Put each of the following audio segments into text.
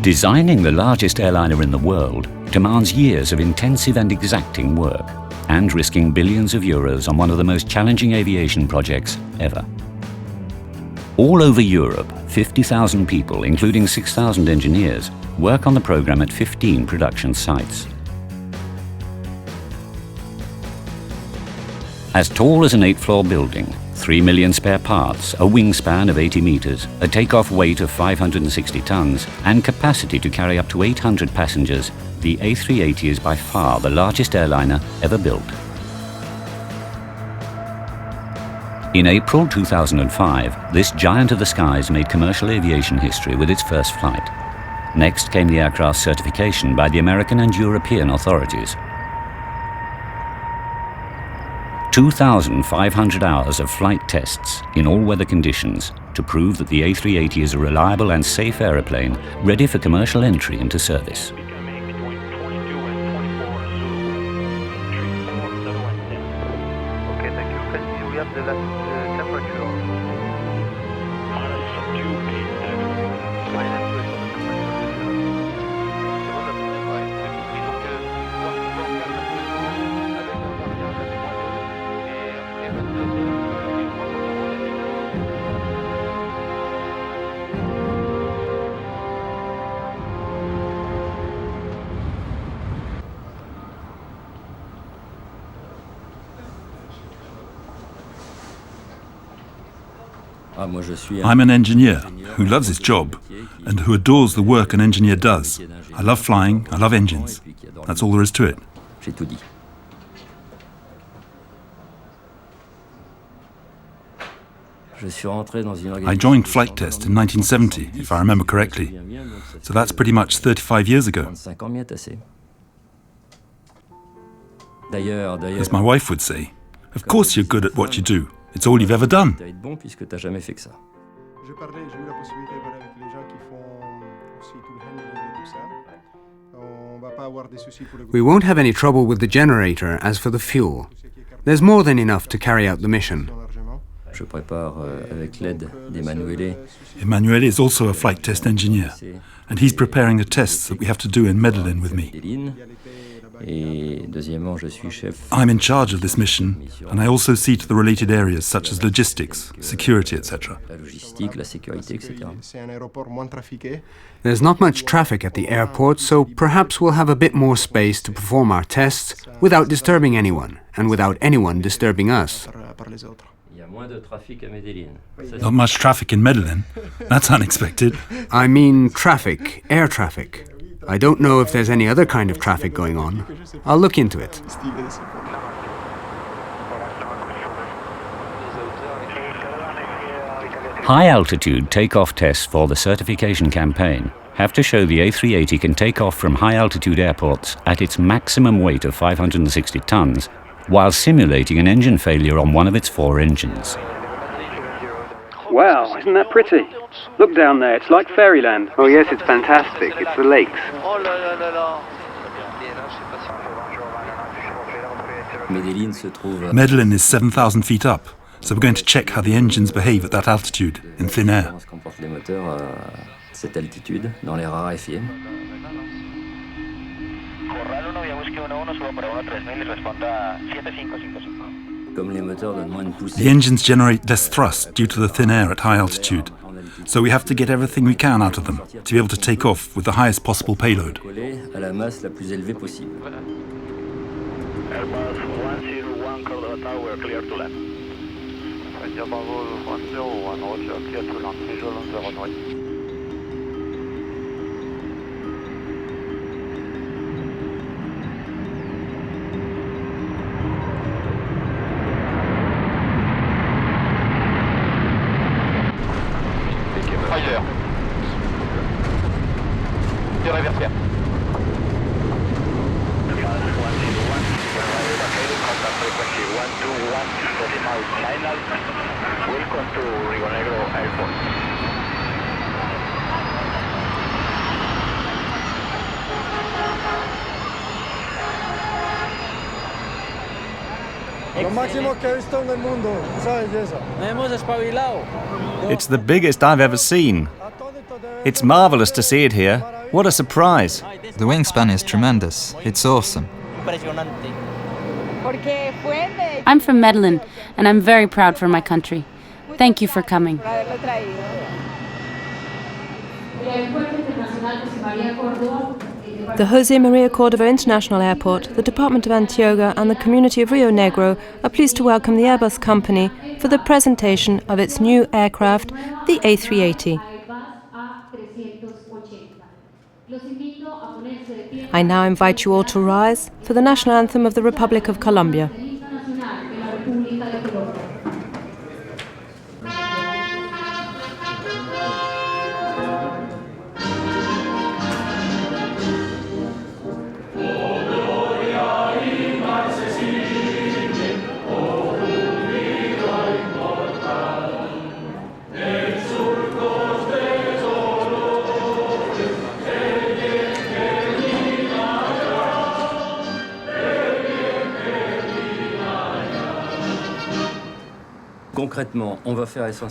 Designing the largest airliner in the world demands years of intensive and exacting work, and risking billions of euros on one of the most challenging aviation projects ever. All over Europe, 50,000 people, including 6,000 engineers, work on the program at 15 production sites. As tall as an 8-floor building, 3 million spare parts, a wingspan of 80 meters, a takeoff weight of 560 tons, and capacity to carry up to 800 passengers, the A380 is by far the largest airliner ever built. In April 2005, this giant of the skies made commercial aviation history with its first flight. Next came the aircraft's certification by the American and European authorities. 2,500 hours of flight tests in all weather conditions to prove that the A380 is a reliable and safe aeroplane ready for commercial entry into service. I'm an engineer who loves his job and who adores the work an engineer does. I love flying, I love engines. That's all there is to it. I joined flight test in 1970, if I remember correctly. So that's pretty much 35 years ago. As my wife would say, of course you're good at what you do. It's all you've ever done. We won't have any trouble with the generator as for the fuel. There's more than enough to carry out the mission. Emanuele is also a flight test engineer, and he's preparing the tests that we have to do in Medellin with me. I'm in charge of this mission, and I also see to the related areas such as logistics, security, etc. There's not much traffic at the airport, so perhaps we'll have a bit more space to perform our tests without disturbing anyone, and without anyone disturbing us. Not much traffic in Medellin. That's unexpected. I mean traffic, air traffic. I don't know if there's any other kind of traffic going on. I'll look into it. High-altitude takeoff tests for the certification campaign have to show the A380 can take off from high-altitude airports at its maximum weight of 560 tons, while simulating an engine failure on one of its 4 engines. Wow, isn't that pretty? Look down there, it's like fairyland. Oh yes, it's fantastic. It's the lakes. Medellin is 7,000 feet up, so we're going to check how the engines behave at that altitude, in thin air. The engines generate less thrust due to the thin air at high altitude, so we have to get everything we can out of them to be able to take off with the highest possible payload. Airbus 101 Cordova Tower, clear to land. Bravo 101, roger, clear to land, visual on the runway. Ailleurs. Tir réversière. Welcome to Rio Negro Airport. It's the biggest I've ever seen. It's marvelous to see it here. What a surprise! The wingspan is tremendous. It's awesome. I'm from Medellin, and I'm very proud for my country. Thank you for coming. The José María Córdoba International Airport, the Department of Antioquia and the community of Rio Negro are pleased to welcome the Airbus company for the presentation of its new aircraft, the A380. I now invite you all to rise for the national anthem of the Republic of Colombia.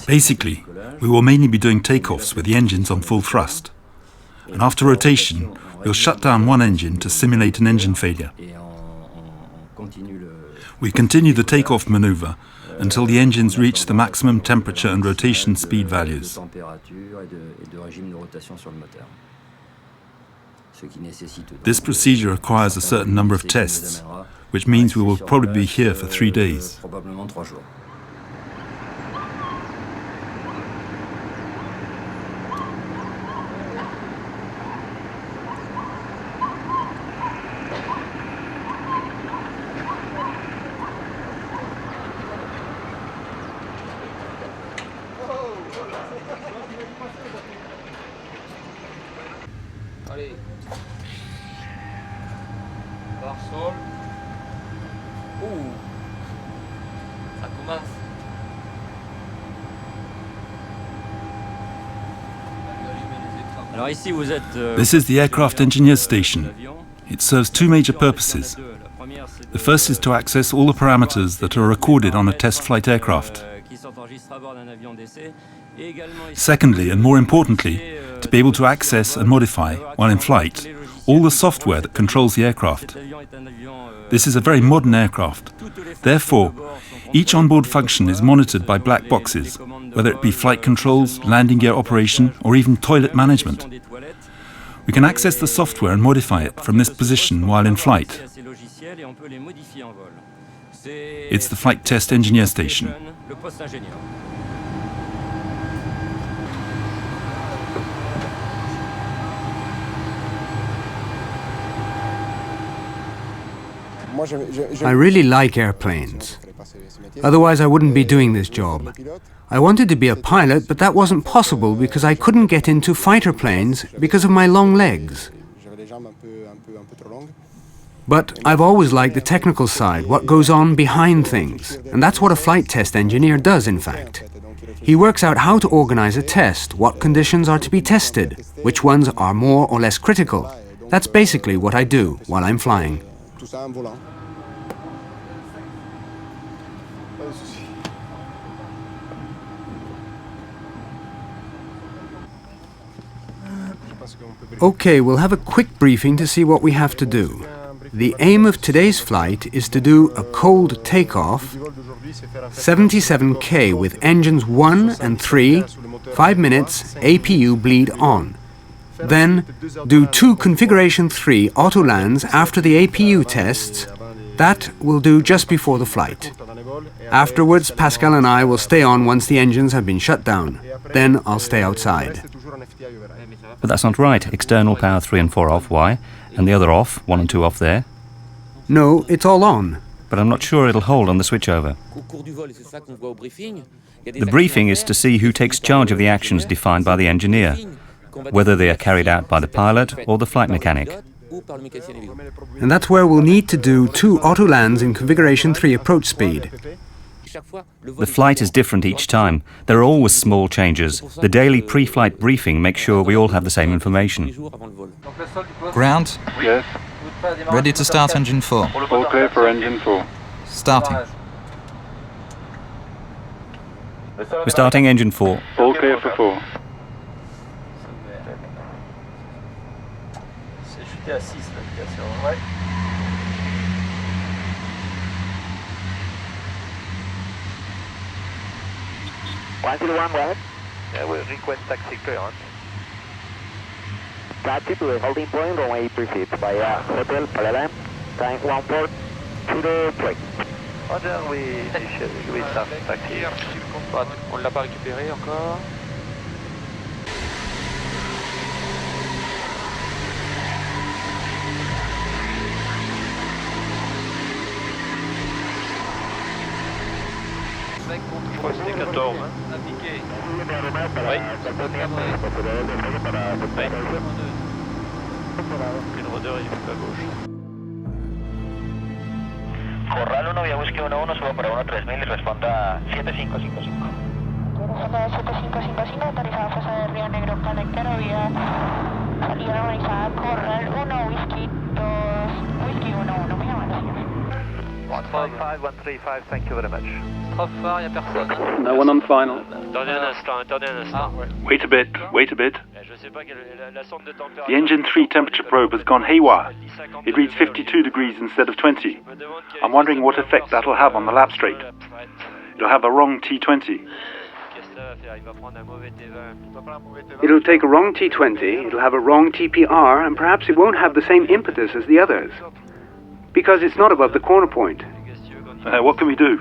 Basically, we will mainly be doing takeoffs with the engines on full thrust. And after rotation, we'll shut down one engine to simulate an engine failure. We continue the takeoff maneuver until the engines reach the maximum temperature and rotation speed values. This procedure requires a certain number of tests, which means we will probably be here for 3 days. This is the aircraft engineer station. It serves two major purposes. The first is to access all the parameters that are recorded on a test flight aircraft. Secondly, and more importantly, to be able to access and modify, while in flight, all the software that controls the aircraft. This is a very modern aircraft. Therefore, each onboard function is monitored by black boxes, whether it be flight controls, landing gear operation, or even toilet management. We can access the software and modify it from this position while in flight. It's the flight test engineer station. I really like airplanes. Otherwise I wouldn't be doing this job. I wanted to be a pilot, but that wasn't possible because I couldn't get into fighter planes because of my long legs. But I've always liked the technical side, what goes on behind things. And that's what a flight test engineer does, in fact. He works out how to organize a test, what conditions are to be tested, which ones are more or less critical. That's basically what I do while I'm flying. Okay, we'll have a quick briefing to see what we have to do. The aim of today's flight is to do a cold takeoff, 77K with engines 1 and 3, 5 minutes, APU bleed on. Then do 2 configuration 3 auto lands after the APU tests. That we'll do just before the flight. Afterwards, Pascal and I will stay on once the engines have been shut down. Then I'll stay outside. But that's not right. External power 3 and 4 off, why? And the other off, 1 and 2 off there? No, it's all on. But I'm not sure it'll hold on the switchover. The briefing is to see who takes charge of the actions defined by the engineer, whether they are carried out by the pilot or the flight mechanic. And that's where we'll need to do 2 auto lands in configuration 3 approach speed. The flight is different each time. There are always small changes. The daily pre-flight briefing makes sure we all have the same information. Ground? Yes. Ready to start engine 4. All clear for engine 4. Starting. We're starting engine 4. All clear for 4. T'es à 6 l'indication, ouais. Yeah, we request taxi clearance. Taxi to the holding point, runway 3 feet, via Hotel Paradigm, time 1403. Roger, we start taxi. On l'a pas récupéré encore. Je crois que c'était 14. Hein. Appliqué. Oui. Une rôdeur et à gauche. Corral 1 vía Whisky 11, subo para 13000 y responda 7555. 7555, autorizado paso de Río Negro, conectero vía salida organizada Corral 1, Whisky 2, Whisky 11, muy amable señor. 135, 135, thank you very much. Trop fort, y'a personne. Hein. No one on final. Attendez un instant. Wait a bit. The engine 3 temperature probe has gone haywire. It reads 52 degrees instead of 20. I'm wondering what effect that'll have on the lap straight. It'll have a wrong T20. It'll take a wrong T20, it'll have a wrong TPR, and perhaps it won't have the same impetus as the others. Because it's not above the corner point. What can we do?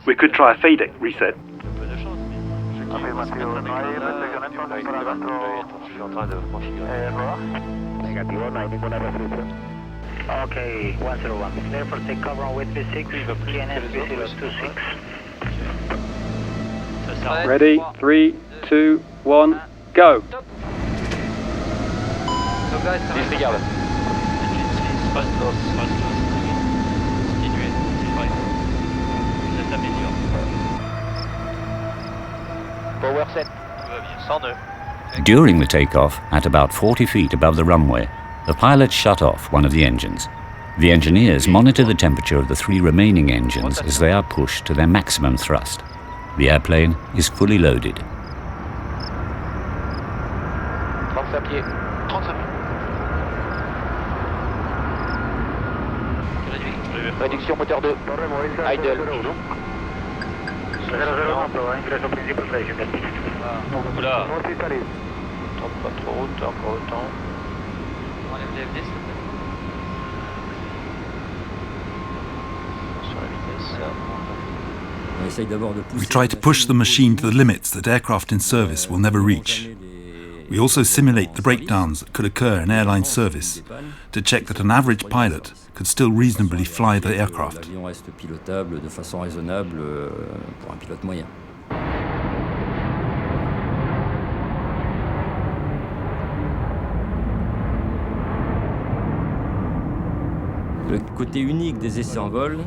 We could try a fade reset. Negativo, no hay ninguna restricción. Okay, 101. Clear for takeoff runway 36, QNS 3026. Ready? 3, 2, 1, go! Disregard. Power set. During the takeoff, at about 40 feet above the runway, the pilots shut off one of the engines. The engineers monitor the temperature of the 3 remaining engines as they are pushed to their maximum thrust. The airplane is fully loaded. 35 pieds. 35 Réduction moteur 2. Idle. 001, ingreso principal station. Oula. Tente pas trop haut, t'as encore autant. On enlève les FD, s'il te plaît. Sur la vitesse. We try to push the machine to the limits that aircraft in service will never reach. We also simulate the breakdowns that could occur in airline service to check that an average pilot could still reasonably fly the aircraft.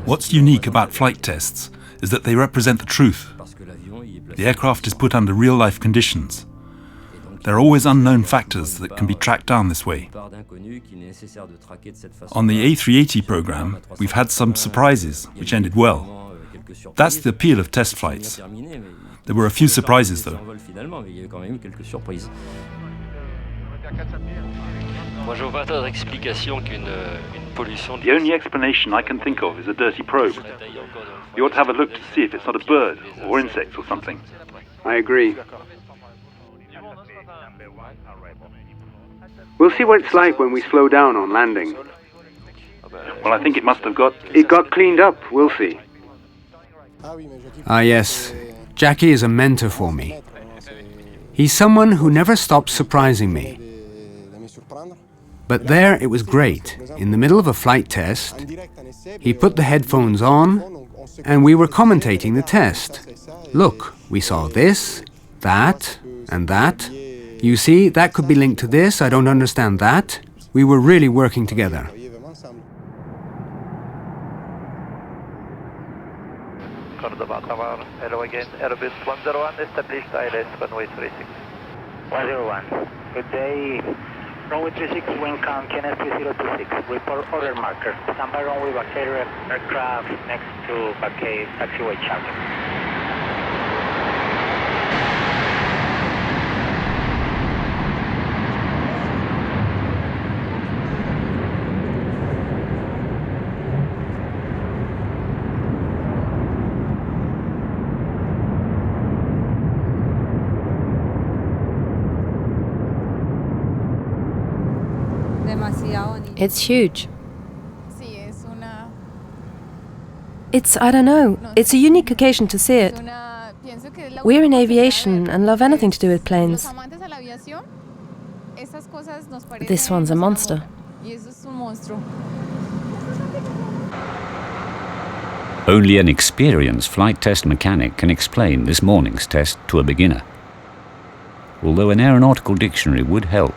What's unique about flight tests is that they represent the truth. The aircraft is put under real-life conditions. There are always unknown factors that can be tracked down this way. On the A380 program, we've had some surprises, which ended well. That's the appeal of test flights. There were a few surprises, though. The only explanation I can think of is a dirty probe. You ought to have a look to see if it's not a bird or insect or something. I agree. We'll see what it's like when we slow down on landing. Well, I think it must have got... It got cleaned up, we'll see. Ah yes, Jackie is a mentor for me. He's someone who never stops surprising me. But there it was great. In the middle of a flight test, he put the headphones on and we were commentating the test. Look, we saw this, that, and that. You see, that could be linked to this, I don't understand that. We were really working together. Hello again, Airbus 101, established ILS, runway 36. 101. Good day. Runway 36, wind count, QNS 3026. Report order marker. Standby runway Vaquero aircraft next to Vaquero taxiway charging. It's huge. I don't know, it's a unique occasion to see it. We're in aviation and love anything to do with planes. This one's a monster. Only an experienced flight test mechanic can explain this morning's test to a beginner, although an aeronautical dictionary would help.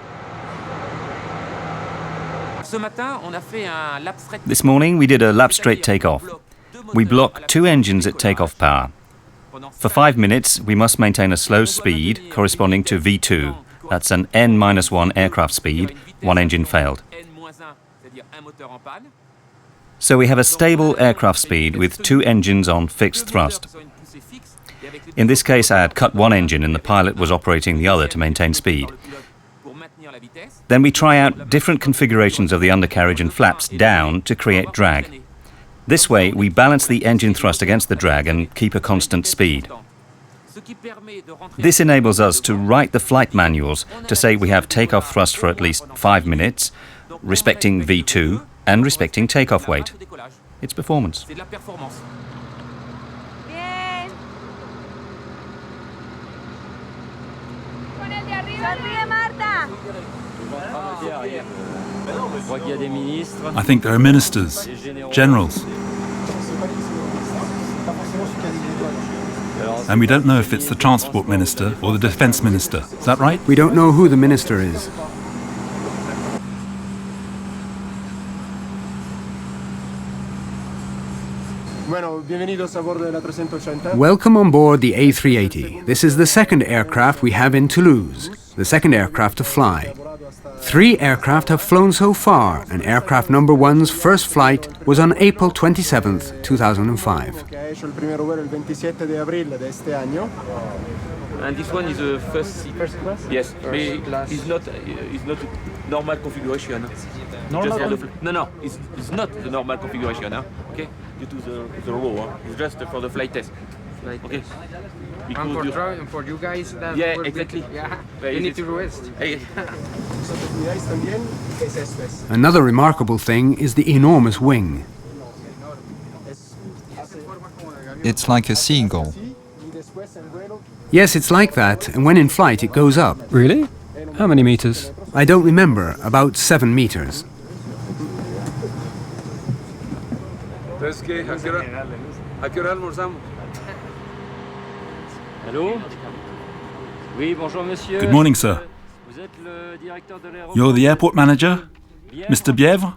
This morning we did a lap straight takeoff. We block 2 engines at takeoff power. For 5 minutes we must maintain a slow speed corresponding to V2. That's an N-1 aircraft speed, 1 engine failed. So we have a stable aircraft speed with 2 engines on fixed thrust. In this case I had cut 1 engine and the pilot was operating the other to maintain speed. Then we try out different configurations of the undercarriage and flaps down to create drag. This way we balance the engine thrust against the drag and keep a constant speed. This enables us to write the flight manuals to say we have takeoff thrust for at least 5 minutes, respecting V2 and respecting takeoff weight. It's performance. I think there are ministers, generals. And we don't know if it's the transport minister or the defense minister. Is that right? We don't know who the minister is. Welcome on board the A380. This is the second aircraft we have in Toulouse, the second aircraft to fly. 3 aircraft have flown so far, and aircraft number 1's first flight was on April 27th, 2005. And this one is the first class? Yes, but it's not normal configuration. No, it's not the normal configuration, okay? Due to the row, it's just for the flight test. Okay. And for you guys, that yeah, exactly. Yeah, you need to rest. Another remarkable thing is the enormous wing. It's like a seagull. Yes, it's like that, and when in flight it goes up. Really? How many meters? I don't remember, about 7 meters. Good morning, sir. You're the airport manager? Mr. Bièvre?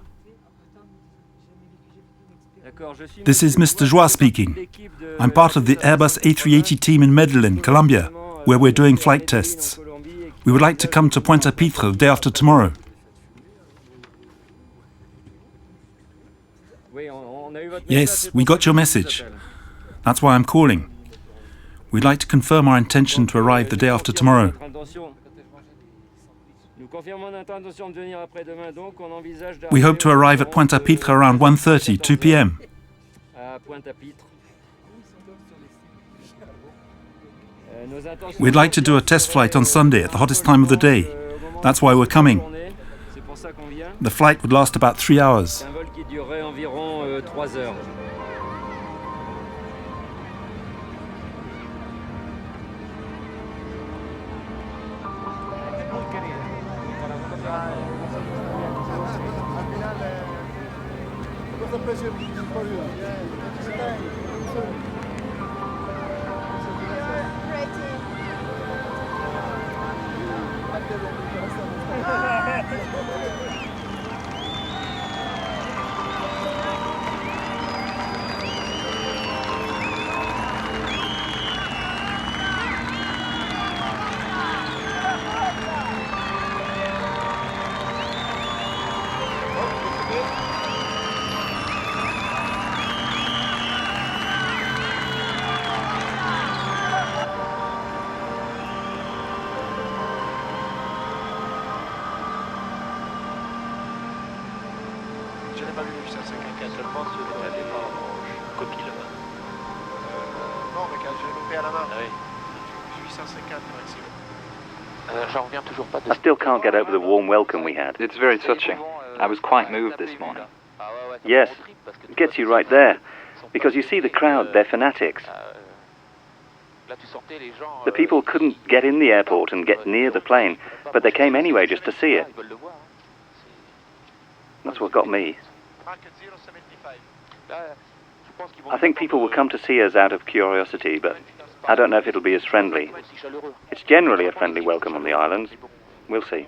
This is Mr. Joie speaking. I'm part of the Airbus A380 team in Medellin, Colombia, where we're doing flight tests. We would like to come to Pointe-à-Pitre the day after tomorrow. Yes, we got your message. That's why I'm calling. We'd like to confirm our intention to arrive the day after tomorrow. We hope to arrive at Pointe-à-Pitre around 1:30, 2 p.m. We'd like to do a test flight on Sunday at the hottest time of the day. That's why we're coming. The flight would last about 3 hours. I still can't get over the warm welcome we had. It's very touching. I was quite moved this morning. Yes, it gets you right there. Because you see the crowd, they're fanatics. The people couldn't get in the airport and get near the plane, but they came anyway just to see it. That's what got me. I think people will come to see us out of curiosity, but I don't know if it'll be as friendly. It's generally a friendly welcome on the islands. We'll see.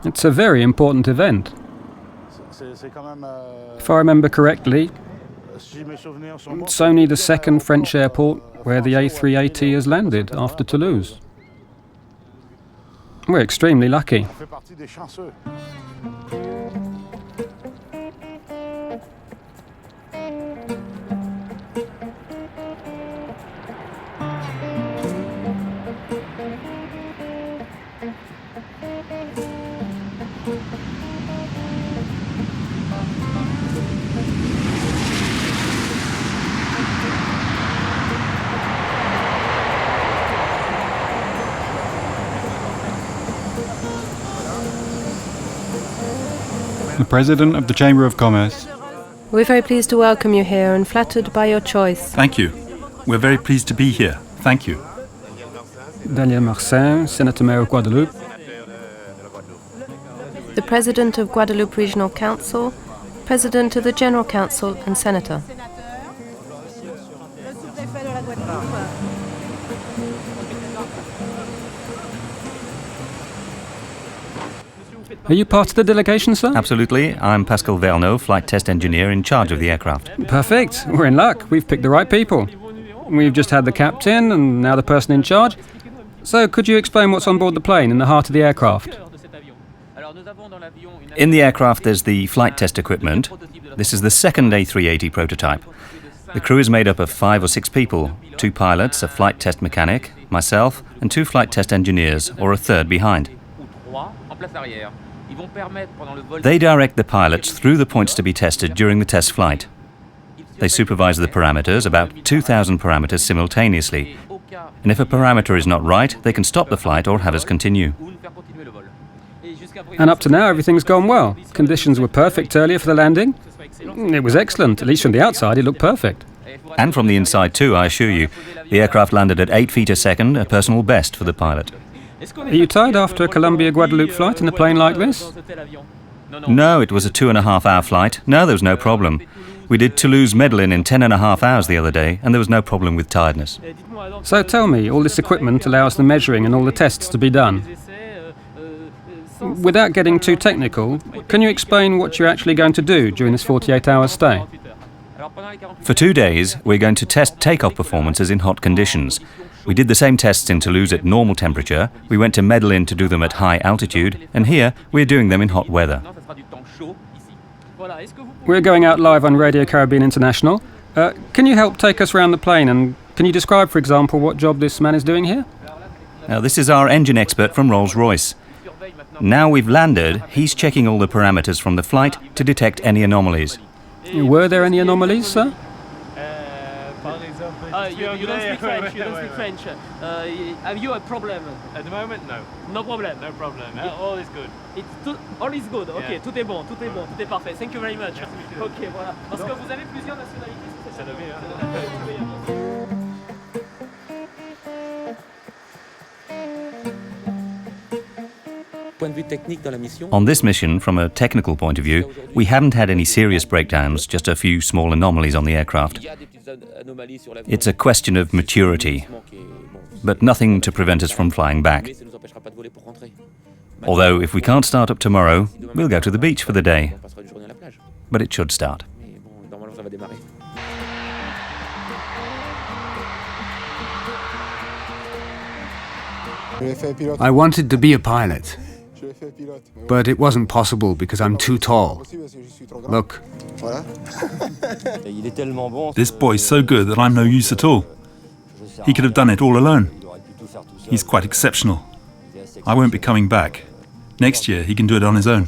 It's a very important event. If I remember correctly, it's only the second French airport where the A380 has landed after Toulouse. We're extremely lucky. The President of the Chamber of Commerce. We're very pleased to welcome you here and flattered by your choice. Thank you. We're very pleased to be here. Thank you. Daniel Marcin, Senator Mayor of Guadeloupe. The President of Guadeloupe Regional Council, President of the General Council and Senator. Are you part of the delegation, sir? Absolutely. I'm Pascal Verneau, flight test engineer in charge of the aircraft. Perfect. We're in luck. We've picked the right people. We've just had the captain and now the person in charge. So could you explain what's on board the plane in the heart of the aircraft? In the aircraft there's the flight test equipment. This is the second A380 prototype. The crew is made up of 5 or 6 people, 2 pilots, a flight test mechanic, myself, and 2 flight test engineers, or a third behind. They direct the pilots through the points to be tested during the test flight. They supervise the parameters, about 2,000 parameters simultaneously. And if a parameter is not right, they can stop the flight or have us continue. And up to now, everything's gone well. Conditions were perfect earlier for the landing. It was excellent. At least from the outside, it looked perfect. And from the inside too, I assure you. The aircraft landed at 8 feet a second, a personal best for the pilot. Are you tired after a Colombia-Guadeloupe flight in a plane like this? No, it was a 2.5-hour flight. No, there was no problem. We did Toulouse-Medellin in 10.5 hours the other day, and there was no problem with tiredness. So tell me, all this equipment allows the measuring and all the tests to be done. Without getting too technical, can you explain what you're actually going to do during this 48-hour stay? For 2 days, we're going to test takeoff performances in hot conditions. We did the same tests in Toulouse at normal temperature, we went to Medellin to do them at high altitude, and here we're doing them in hot weather. We're going out live on Radio Caribbean International. Can you help take us around the plane, and can you describe, for example, what job this man is doing here? Now, this is our engine expert from Rolls-Royce. Now we've landed, he's checking all the parameters from the flight to detect any anomalies. Were there any anomalies, sir? You don't speak French, you don't speak French. Have you a problem? At the moment, no. No problem. No problem. All is good. All is good, ok, Yeah. tout est bon, tout est parfait. Thank you very much. Ok, voilà. Parce que vous avez plusieurs nationalités, c'est ça? On this mission, from a technical point of view, we haven't had any serious breakdowns, just a few small anomalies on the aircraft. It's a question of maturity, but nothing to prevent us from flying back. Although, if we can't start up tomorrow, we'll go to the beach for the day. But it should start. I wanted to be a pilot, but it wasn't possible because I'm too tall. Look. This boy's so good that I'm no use at all. He could have done it all alone. He's quite exceptional. I won't be coming back. Next year he can do it on his own.